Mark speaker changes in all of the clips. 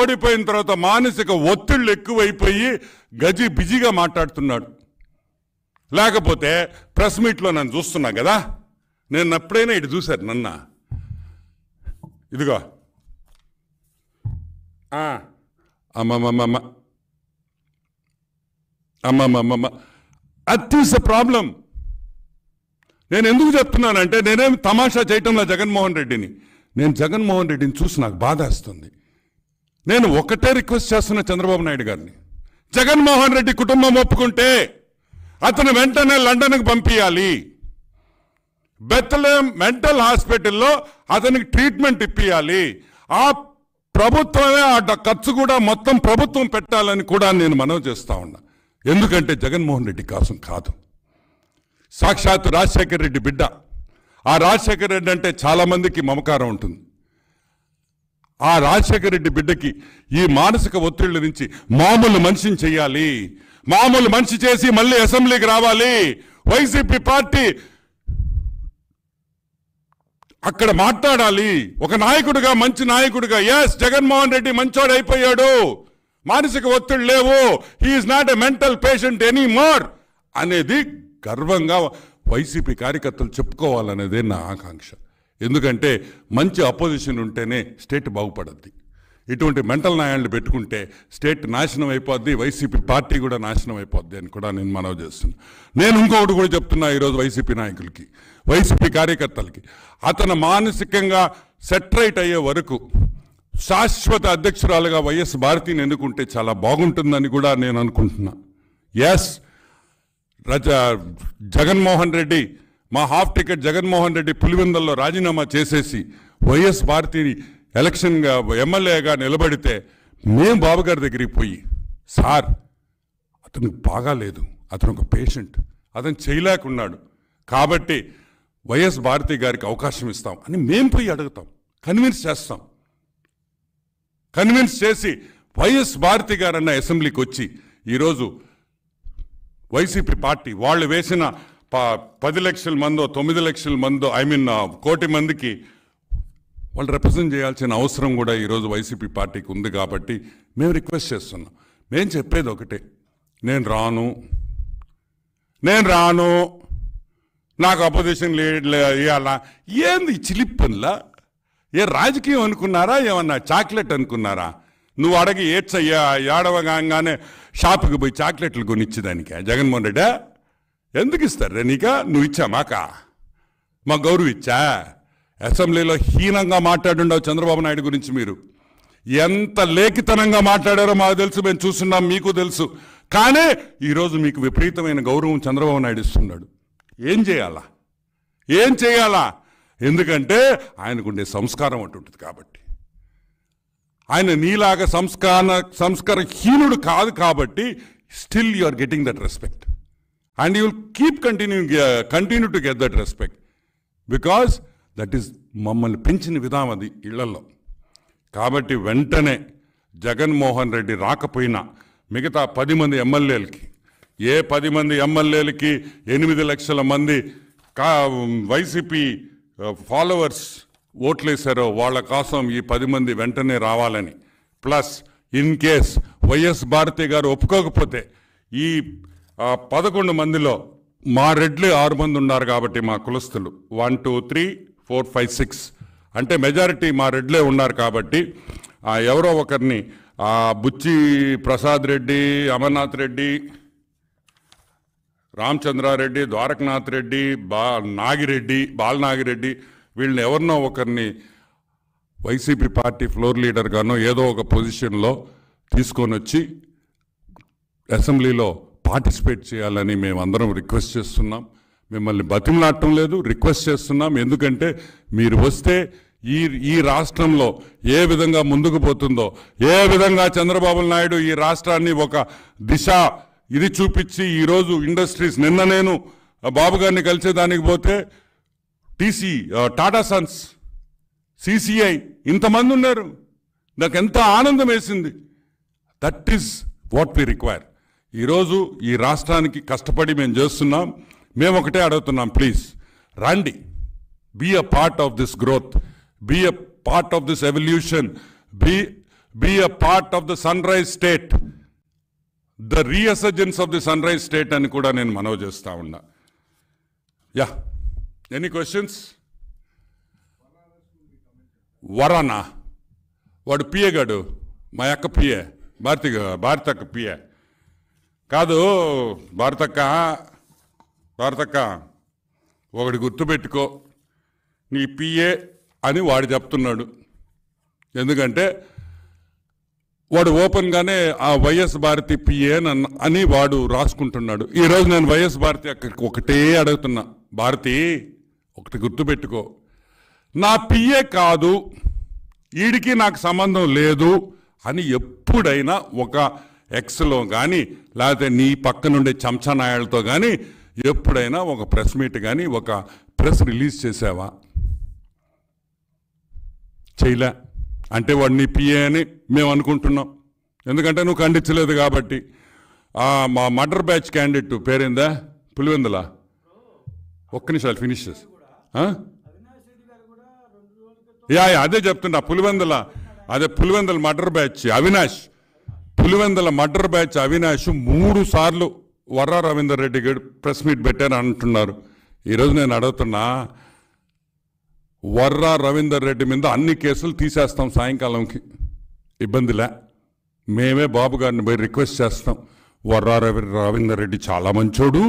Speaker 1: ఓడిపోయిన తర్వాత మానసిక ఒత్తిళ్లు ఎక్కువైపోయి బిజీగా మాట్లాడుతున్నాడు. లేకపోతే ప్రెస్ మీట్లో నన్ను చూస్తున్నా కదా, నేను ఎప్పుడైనా ఇటు చూశారు నన్న, ఇదిగో అమ్మమ్మమ్మ అమ్మమ్మమ్మ, దట్ ఈస్ ద ప్రాబ్లం. నేను ఎందుకు చెప్తున్నానంటే, నేనేమి తమాషా చేయటంలో జగన్మోహన్ రెడ్డిని, నేను జగన్మోహన్ రెడ్డిని చూసి నాకు బాధేస్తుంది. నేను ఒకటే రిక్వెస్ట్ చేస్తున్నా చంద్రబాబు నాయుడు గారిని, జగన్మోహన్ రెడ్డి కుటుంబం ఒప్పుకుంటే అతను వెంటనే లండన్కి పంపించాలి. బెత్లెహేమ్ మెంటల్ హాస్పిటల్లో అతనికి ట్రీట్మెంట్ ఇప్పియాలి. ఆ ప్రభుత్వమే ఆ ఖర్చు కూడా మొత్తం ప్రభుత్వం పెట్టాలని కూడా నేను మనవి చేస్తా ఉన్నా. ఎందుకంటే జగన్మోహన్ రెడ్డి కోసం కాదు, సాక్షాత్ రాజశేఖర రెడ్డి బిడ్డ. ఆ రాజశేఖర రెడ్డి అంటే చాలా మందికి మమకారం ఉంటుంది. ఆ రాజశేఖర రెడ్డి బిడ్డకి ఈ మానసిక ఒత్తిళ్ల నుంచి మామూలు మనిషిని చెయ్యాలి, మామూలు మనిషి చేసి మళ్ళీ అసెంబ్లీకి రావాలి. వైసీపీ పార్టీ అక్కడ మాట్లాడాలి ఒక నాయకుడిగా, మంచి నాయకుడిగా. ఎస్, జగన్మోహన్ రెడ్డి మంచోడు అయిపోయాడు, మానసిక ఒత్తిడి లేవు, he is not a mental patient any more అనేది గర్వంగా వైసీపీ కార్యకర్తలు చెప్పుకోవాలనేదే నా ఆకాంక్ష. ఎందుకంటే మంచి అపోజిషన్ ఉంటేనే స్టేట్ బాగుపడద్ది. ఇటువంటి మెంటల్ న్యాయాలను పెట్టుకుంటే స్టేట్ నాశనం అయిపోద్ది, వైసీపీ పార్టీ కూడా నాశనం అయిపోద్ది అని కూడా నేను మనవి చేస్తున్నాను. నేను ఇంకొకటి కూడా చెప్తున్నా ఈరోజు వైసీపీ నాయకులకి, వైసీపీ కార్యకర్తలకి, అతను మానసికంగా సెటరైట్ అయ్యే వరకు శాశ్వత అధ్యక్షురాలుగా వైఎస్ భారతిని ఎన్నుకుంటే చాలా బాగుంటుందని కూడా నేను అనుకుంటున్నా. ఎస్, జగన్మోహన్ రెడ్డి, మా హాఫ్ టికెట్ జగన్మోహన్ రెడ్డి పులివెందుల్లో రాజీనామా చేసేసి వైఎస్ భారతిని ఎలక్షన్గా ఎమ్మెల్యేగా నిలబడితే మేము బాబు గారి దగ్గరికి పోయి, సార్ అతనికి బాగాలేదు, అతను ఒక పేషెంట్, అతను చేయలేకున్నాడు కాబట్టి వైఎస్ భారతి గారికి అవకాశం ఇస్తాం అని మేము పోయి అడుగుతాం, కన్విన్స్ చేస్తాం. కన్విన్స్ చేసి వైఎస్ భారతి గారన్న అసెంబ్లీకి వచ్చి ఈరోజు వైసీపీ పార్టీ వాళ్ళు వేసిన 10 లక్షల మందో 9 లక్షల మందో కోటి మందికి వాళ్ళు రిప్రజెంట్ చేయాల్సిన అవసరం కూడా ఈరోజు వైసీపీ పార్టీకి ఉంది. కాబట్టి మేము రిక్వెస్ట్ చేస్తున్నాం. మేము చెప్పేది ఒకటే, నేను రాను, నాకు అపోజిషన్ ఇవ్వాలా. ఏంది చిలిప్పన్లా? ఏ రాజకీయం అనుకున్నారా, ఏమన్నా చాక్లెట్ అనుకున్నారా? నువ్వు అడగి ఏడవగానే షాపుకి పోయి చాక్లెట్లు కొనిచ్చేదానికా జగన్మోహన్ రెడ్డి? ఎందుకు ఇస్తారు నీకా? నువ్వు ఇచ్చా మా గౌరవ ఇచ్చా? అసెంబ్లీలో హీనంగా మాట్లాడుండవు చంద్రబాబు నాయుడు గురించి. మీరు ఎంత లేఖితనంగా మాట్లాడారో మాకు తెలుసు, మేము చూస్తున్నాం, మీకు తెలుసు. కానీ ఈరోజు మీకు విపరీతమైన గౌరవం చంద్రబాబు నాయుడు ఇస్తున్నాడు. ఏం చేయాలా? ఎందుకంటే ఆయనకుండే సంస్కారం అంటుంటుంది కాబట్టి. ఆయన నీలాగా సంస్కారహీనుడు కాదు కాబట్టి still you are getting that respect and you will keep continue to get that respect because that is మమ్మల్ని పెంచిన విధానం అది ఇళ్లలో. కాబట్టి వెంటనే జగన్మోహన్ రెడ్డి రాకపోయినా మిగతా 10 మంది ఎమ్మెల్యేలకి, ఏ 10 మంది ఎమ్మెల్యేలకి 8 లక్షల మంది వైసీపీ ఫాలోవర్స్ ఓట్లేశారో వాళ్ళ కోసం ఈ 10 మంది వెంటనే రావాలని, plus in case YS Bharathi గారు ఒప్పుకోకపోతే ఈ 11 మందిలో మా రెడ్లు 6 మంది ఉన్నారు కాబట్టి మా కులస్తులు 1 2 3 4 5 6 అంటే మెజారిటీ మా రెడ్లే ఉన్నారు కాబట్టి ఎవరో ఒకరిని బుచ్చి ప్రసాద్ రెడ్డి, అమర్నాథ్ రెడ్డి, రామచంద్రారెడ్డి, ద్వారకనాథ్ రెడ్డి, బాలనాగిరెడ్డి వీళ్ళని ఎవరినో ఒకరిని వైసీపీ పార్టీ ఫ్లోర్ లీడర్గానో ఏదో ఒక పొజిషన్లో తీసుకొని వచ్చి అసెంబ్లీలో పార్టిసిపేట్ చేయాలని మేమందరం రిక్వెస్ట్ చేస్తున్నాం. మిమ్మల్ని బతిమలాడటం లేదు, రిక్వెస్ట్ చేస్తున్నాం. ఎందుకంటే మీరు వస్తే ఈ రాష్ట్రంలో ఏ విధంగా ముందుకు పోతుందో, ఏ విధంగా చంద్రబాబు నాయుడు ఈ రాష్ట్రాన్ని ఒక దిశ ఇది చూపించి ఈరోజు ఇండస్ట్రీస్, నిన్న నేను బాబు గారిని కలిసేదానికి పోతే టాటా సన్స్, CCI ఇంతమంది ఉన్నారు. నాకు ఎంత ఆనందం వేసింది. That is what we require. ఈరోజు ఈ రాష్ట్రానికి కష్టపడి మేము చేస్తున్నాం. మేము ఒకటే అడుగుతున్నాం, ప్లీజ్ రండి, be a part of this growth, be a part of this evolution, be a part of the sunrise state, the resurgence of the sunrise state అని కూడా నేను మనవి చేస్తా ఉన్నా. Yeah, any questions? వరానా వాడు PA గాడు, మా అక్క పిఏ, భారతక్క పిఏ కాదు. భారతక్క ఒకటి గుర్తుపెట్టుకో, నీ పిఏ అని వాడు చెప్తున్నాడు. ఎందుకంటే వాడు ఓపెన్గానే ఆ వైఎస్ భారతి పిఏ అని వాడు రాసుకుంటున్నాడు. ఈరోజు నేను వైఎస్ భారతి అక్కడికి ఒకటే అడుగుతున్నా, భారతి ఒకటి గుర్తుపెట్టుకో, నా పిఏ కాదు, వీడికి నాకు సంబంధం లేదు అని ఎప్పుడైనా ఒక ఎక్స్లో కానీ లేకపోతే నీ పక్కనుండే చెంచా నాయాలతో కానీ ఎప్పుడైనా ఒక ప్రెస్ మీట్ కానీ ఒక ప్రెస్ రిలీజ్ చేసావా? చేయలే. అంటే వాడు నీ పిఏ అని మేము అనుకుంటున్నాం, ఎందుకంటే నువ్వు ఖండించలేదు కాబట్టి. మా మర్డర్ బ్యాచ్ క్యాండిడేట్ పేరేందా? పులివెందుల. ఒక్క నిమిషాలు ఫినిష్ చేసి అదే చెప్తున్నా. Pulivendula murder batch Avinash, Pulivendula murder batch Avinash 3 సార్లు వర్రా రవీందర్ రెడ్డి గారు ప్రెస్ మీట్ పెట్టారని అంటున్నారు. ఈరోజు నేను అడుగుతున్నా, వర్రా రవీందర్ రెడ్డి మీద అన్ని కేసులు తీసేస్తాం సాయంకాలంకి, ఇబ్బందిలే. మేమే బాబు గారిని పోయి రిక్వెస్ట్ చేస్తాం, వర్రా రవీందర్ రెడ్డి చాలా మంచోడు,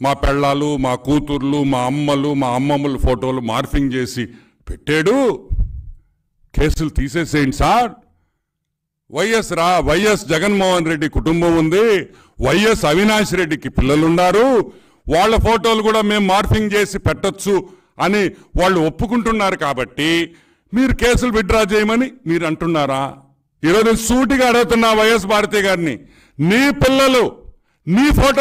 Speaker 1: మా పెళ్ళాలు, మా కూతుర్లు, మా అమ్మలు, మా అమ్మమ్మల ఫోటోలు మార్ఫింగ్ చేసి పెట్టాడు, కేసులు తీసేసేయండి సార్. వైఎస్ జగన్మోహన్ రెడ్డి కుటుంబం ఉంది, వైఎస్ అవినాష్ రెడ్డికి పిల్లలున్నారు, వాళ్ళ ఫోటోలు కూడా మేము మార్ఫింగ్ చేసి పెట్టొచ్చు అని వాళ్ళు ఒప్పుకుంటున్నారు. కాబట్టి మీరు కేసులు విత్డ్రా చేయమని మీరు అంటున్నారా? ఈరోజు సూటిగా అడుగుతున్నా వైఎస్ భారతి గారిని, నీ పిల్లలు నీ ఫోటో